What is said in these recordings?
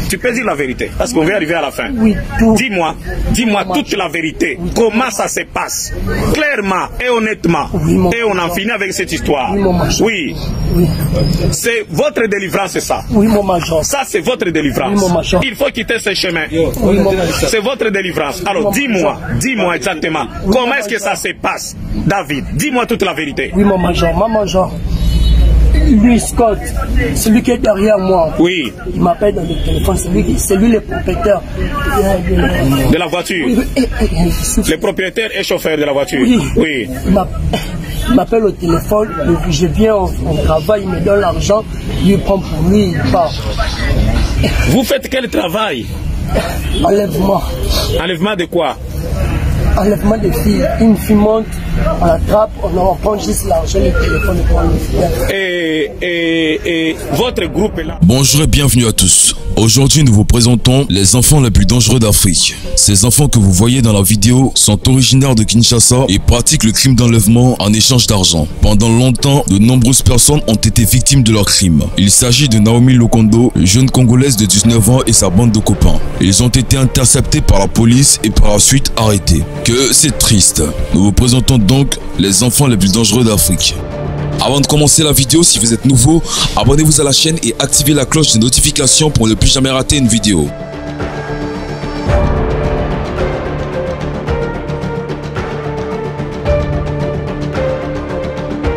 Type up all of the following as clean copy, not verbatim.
Tu peux dire la vérité, parce qu'on va arriver à la fin. Oui, dis-moi toute la vérité. Oui, comment ça se passe, clairement et honnêtement, et on en finit avec cette histoire. Oui. C'est votre délivrance, c'est ça. Oui, mon major. Ça, c'est votre délivrance. Oui, il faut quitter ce chemin. Oui, c'est votre délivrance. Alors, dis-moi exactement, comment est-ce que ça se passe, David? Dis-moi toute la vérité. Oui, mon major. Lui, Scott, celui qui est derrière moi, oui. Il m'appelle dans le téléphone, c'est lui le propriétaire de la voiture. Le propriétaire et chauffeur de la voiture. Oui. Il m'appelle au téléphone, je viens, on travaille, il me donne l'argent, il prend pour lui, il part. Vous faites quel travail? Enlèvement. Enlèvement de quoi? Enlèvement des filles. Une fille monte, on l'attrape, on prend juste l'argent, le téléphone pour enlever. Et votre groupe est là. Bonjour et bienvenue à tous. Aujourd'hui, nous vous présentons les enfants les plus dangereux d'Afrique. Ces enfants que vous voyez dans la vidéo sont originaires de Kinshasa et pratiquent le crime d'enlèvement en échange d'argent. Pendant longtemps, de nombreuses personnes ont été victimes de leur crime. Il s'agit de Naomi Lokondo, jeune Congolaise de 19 ans et sa bande de copains. Ils ont été interceptés par la police et par la suite arrêtés. Que c'est triste. Nous vous présentons donc les enfants les plus dangereux d'Afrique. Avant de commencer la vidéo, si vous êtes nouveau, abonnez-vous à la chaîne et activez la cloche de notification pour ne plus jamais rater une vidéo.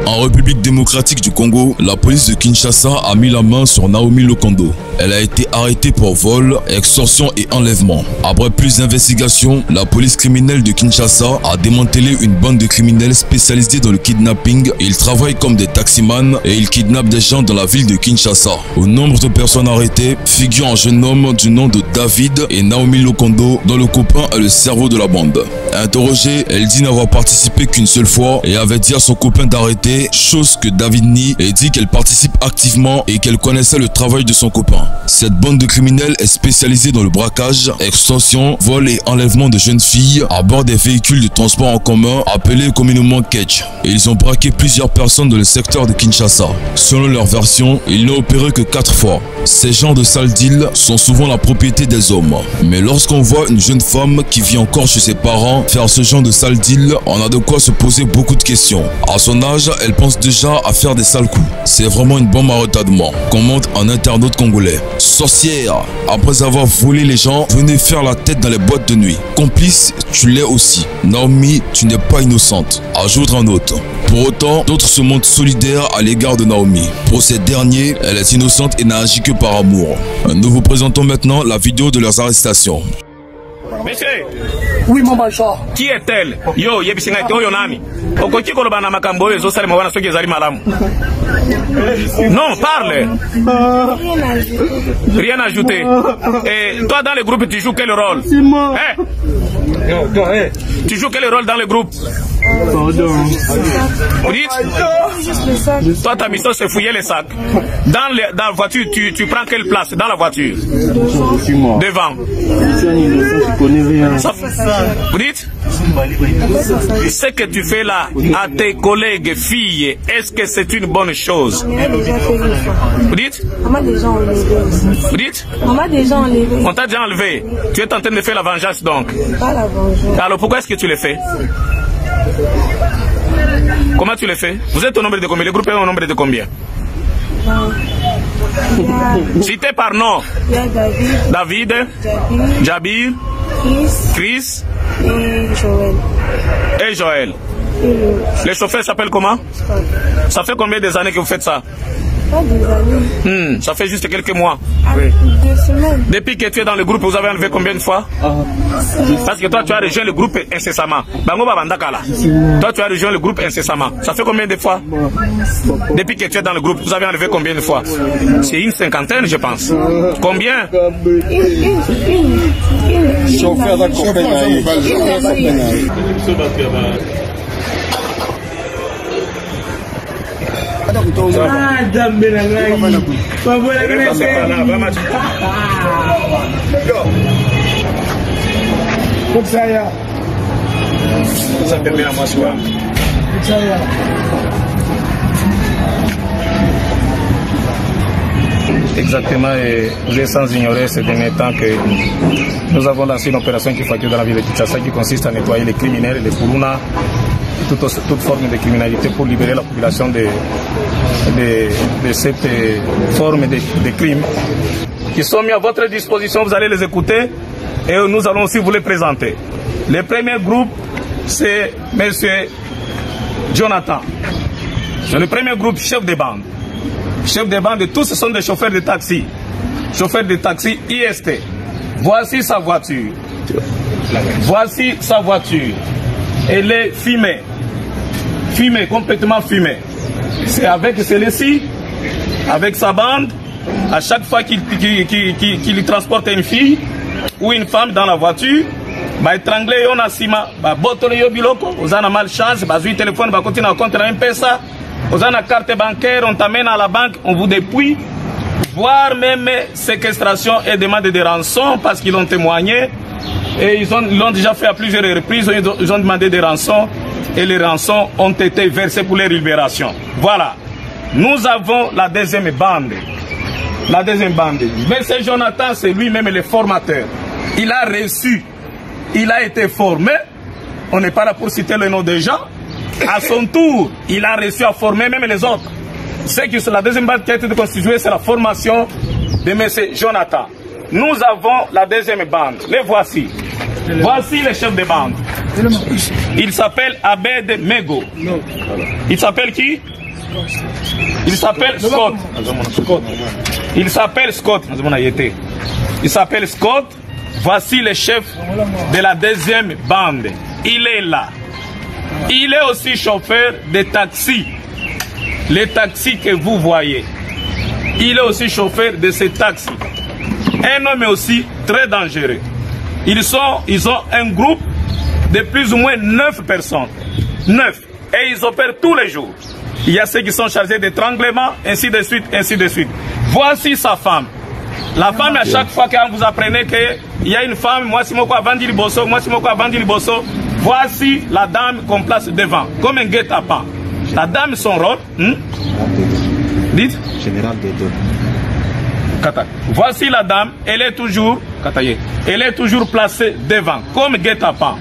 En République démocratique du Congo, la police de Kinshasa a mis la main sur Naomi Lokondo. Elle a été arrêtée pour vol, extorsion et enlèvement. Après plus d'investigations, la police criminelle de Kinshasa a démantelé une bande de criminels spécialisés dans le kidnapping. Ils travaillent comme des taximans et ils kidnappent des gens dans la ville de Kinshasa. Au nombre de personnes arrêtées figure un jeune homme du nom de David et Naomi Lokondo, dont le copain est le cerveau de la bande. Interrogée, elle dit n'avoir participé qu'une seule fois et avait dit à son copain d'arrêter, chose que David nie, et dit qu'elle participe activement et qu'elle connaissait le travail de son copain. Cette bande de criminels est spécialisée dans le braquage, extorsion, vol et enlèvement de jeunes filles à bord des véhicules de transport en commun appelés communément Ketch. Et ils ont braqué plusieurs personnes dans le secteur de Kinshasa. Selon leur version, ils n'ont opéré que 4 fois. Ces genres de sales deals sont souvent la propriété des hommes. Mais lorsqu'on voit une jeune femme qui vit encore chez ses parents faire ce genre de sales deals, on a de quoi se poser beaucoup de questions. À son âge, elle pense déjà à faire des sales coups. C'est vraiment une bombe à retardement, commente un internaute congolais. Sorcière, après avoir volé les gens, venez faire la tête dans les boîtes de nuit. Complice, tu l'es aussi. Naomi, tu n'es pas innocente, ajoute un autre. Pour autant, d'autres se montrent solidaires à l'égard de Naomi. Pour ces derniers, elle est innocente et n'a agi que par amour. Nous vous présentons maintenant la vidéo de leurs arrestations. Monsieur. Oui, mon major. Qui est-elle? Yo, yebisinga ite oyo nani? Okoki koloba na makambo ezo sale mwana soki ezali malamu. Non, parle. Rien à ajouter. Et toi dans le groupe tu joues quel rôle? C'est moi. Tu joues quel rôle dans le groupe? Pardon. Vous dites? Toi ta mission c'est fouiller les sacs. Dans la voiture, tu prends quelle place dans la voiture? Devant. Ça, vous dites? Ce que tu fais là à tes collègues filles, est-ce que c'est une bonne chose? Vous dites? Vous dites? On t'a déjà enlevé. Tu es en train de faire la vengeance donc. Pas la vengeance. Alors pourquoi est-ce que tu le fais? Comment tu le fais? Vous êtes au nombre de combien? Le groupe est au nombre de combien? Cité par nom. David, Jabir, Chris et Joël. Le chauffeur s'appelle comment? Ça fait combien des années que vous faites ça? Pas des années. Ça fait juste quelques mois. Oui. 2 semaines. Depuis que tu es dans le groupe, vous avez enlevé combien de fois? Parce que toi, tu as rejoint le groupe incessamment. Toi, tu as rejoint le groupe incessamment. Ça fait combien de fois? Depuis que tu es dans le groupe, vous avez enlevé combien de fois? C'est une 50aine, je pense. Combien? Exactement, et vous êtes sans ignorer ces derniers temps que nous avons lancé une opération qui fait dans la ville de Kinshasa qui consiste à nettoyer les criminels, les Kuruna, toute forme de criminalité pour libérer la population de cette forme de crime qui sont mis à votre disposition. Vous allez les écouter et nous allons aussi vous les présenter. Le premier groupe, c'est M. Jonathan. C'est le premier groupe chef de bande. Chef de bande, tous ce sont des chauffeurs de taxi. Chauffeurs de taxi IST. Voici sa voiture. Voici sa voiture. Elle est fumée. Fumée, complètement fumée. C'est avec celui-ci, avec sa bande, à chaque fois qu'il transporte une fille ou une femme dans la voiture, bah étrangler on a sima, bah botole yo biloko, vous avez malchance, bah zui téléphone, bah continue à compter un pesa, vous avez une carte bancaire, on t'amène à la banque, on vous dépouille, voire même séquestration et demande de rançon parce qu'ils ont témoigné et ils l'ont déjà fait à plusieurs reprises, ils ont demandé des rançons et les rançons ont été versées pour les libérations. Voilà. Nous avons la deuxième bande. La deuxième bande. M. Jonathan, c'est lui-même le formateur. Il a reçu, il a été formé. On n'est pas là pour citer le nom des gens. À son tour, il a reçu à former même les autres. C'est que la deuxième bande qui a été constituée, c'est la formation de M. Jonathan. Nous avons la deuxième bande. Les voici. Voici les chefs de bande. Il s'appelle Abed Mego. Il s'appelle qui? Il s'appelle Scott. Il s'appelle Scott. Il s'appelle Scott. Voici le chef de la deuxième bande. Il est là. Il est aussi chauffeur de taxi. Les taxis que vous voyez. Il est aussi chauffeur de ces taxis. Un homme aussi très dangereux. Ils ont un groupe de plus ou moins 9 personnes. 9. Et ils opèrent tous les jours. Il y a ceux qui sont chargés d'étranglement, ainsi de suite, ainsi de suite. Voici sa femme. La femme, à chaque fois que vous apprenez qu'il y a une femme, moi si moi vendre le bosso, moi si moi vendre le bosso, voici la dame qu'on place devant, comme un guet-apens. La dame, son rôle, dites général des deux. Voici la dame, elle est toujours placée devant, comme guet-apens.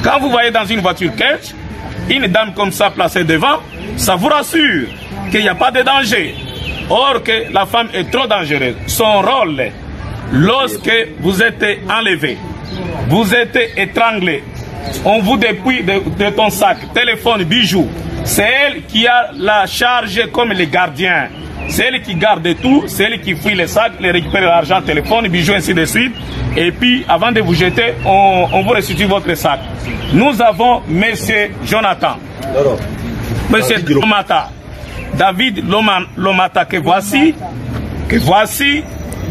Quand vous voyez dans une voiture catch, une dame comme ça placée devant, ça vous rassure qu'il n'y a pas de danger. Or que la femme est trop dangereuse. Son rôle, lorsque vous êtes enlevé, vous êtes étranglé, on vous dépouille de ton sac, téléphone, bijoux. C'est elle qui a la charge comme les gardiens. C'est elle qui garde tout, c'est elle qui fouille les sacs, les récupère l'argent, téléphone, bijoux, ainsi de suite. Et puis, avant de vous jeter, on vous restitue votre sac. Nous avons M. Jonathan, M. Lomata, David Lomata, que voici,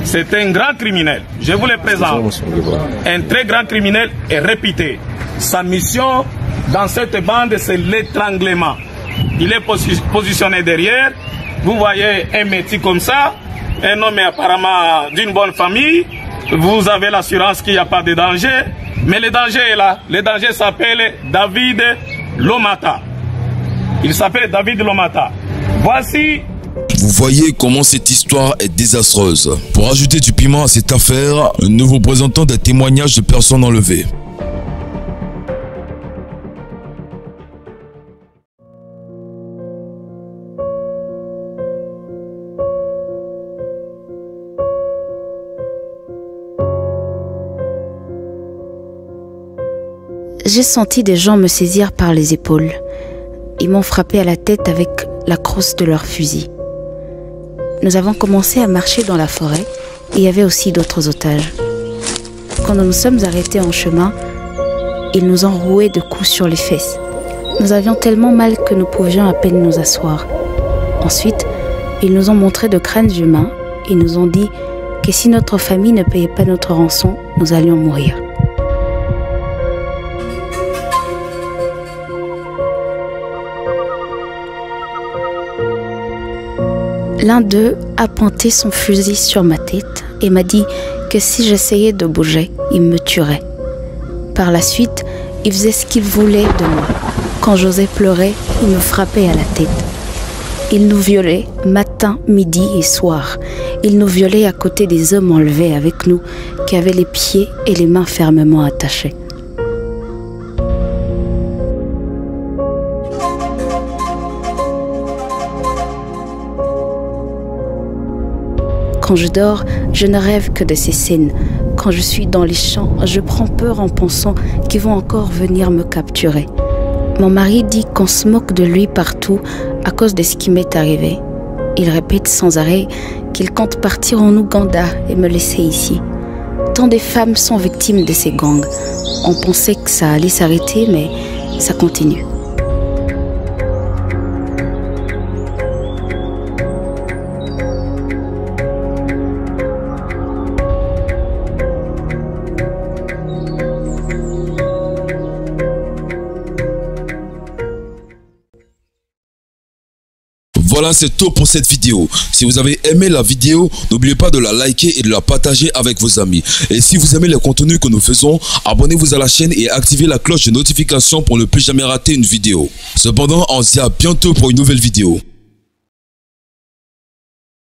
c'est un grand criminel. Je vous le présente. Un très grand criminel et réputé. Sa mission dans cette bande, c'est l'étranglement. Il est positionné derrière. Vous voyez un métier comme ça, un homme apparemment d'une bonne famille. Vous avez l'assurance qu'il n'y a pas de danger. Mais le danger est là. Le danger s'appelle David Lomata. Il s'appelle David Lomata. Voici. Vous voyez comment cette histoire est désastreuse. Pour ajouter du piment à cette affaire, nous vous présentons des témoignages de personnes enlevées. J'ai senti des gens me saisir par les épaules. Ils m'ont frappé à la tête avec la crosse de leur fusil. Nous avons commencé à marcher dans la forêt et il y avait aussi d'autres otages. Quand nous nous sommes arrêtés en chemin, ils nous ont roué de coups sur les fesses. Nous avions tellement mal que nous pouvions à peine nous asseoir. Ensuite, ils nous ont montré de crânes humains et nous ont dit que si notre famille ne payait pas notre rançon, nous allions mourir. L'un d'eux a pointé son fusil sur ma tête et m'a dit que si j'essayais de bouger, il me tuerait. Par la suite, il faisait ce qu'il voulait de moi. Quand j'osais pleurer, il me frappait à la tête. Il nous violait matin, midi et soir. ils nous violaient à côté des hommes enlevés avec nous, qui avaient les pieds et les mains fermement attachés. Quand je dors, je ne rêve que de ces scènes. Quand je suis dans les champs, je prends peur en pensant qu'ils vont encore venir me capturer. Mon mari dit qu'on se moque de lui partout à cause de ce qui m'est arrivé. Il répète sans arrêt qu'il compte partir en Ouganda et me laisser ici. Tant de femmes sont victimes de ces gangs. On pensait que ça allait s'arrêter, mais ça continue. Voilà, c'est tout pour cette vidéo. Si vous avez aimé la vidéo, n'oubliez pas de la liker et de la partager avec vos amis. Et si vous aimez les contenus que nous faisons, abonnez-vous à la chaîne et activez la cloche de notification pour ne plus jamais rater une vidéo. Cependant, on se dit à bientôt pour une nouvelle vidéo.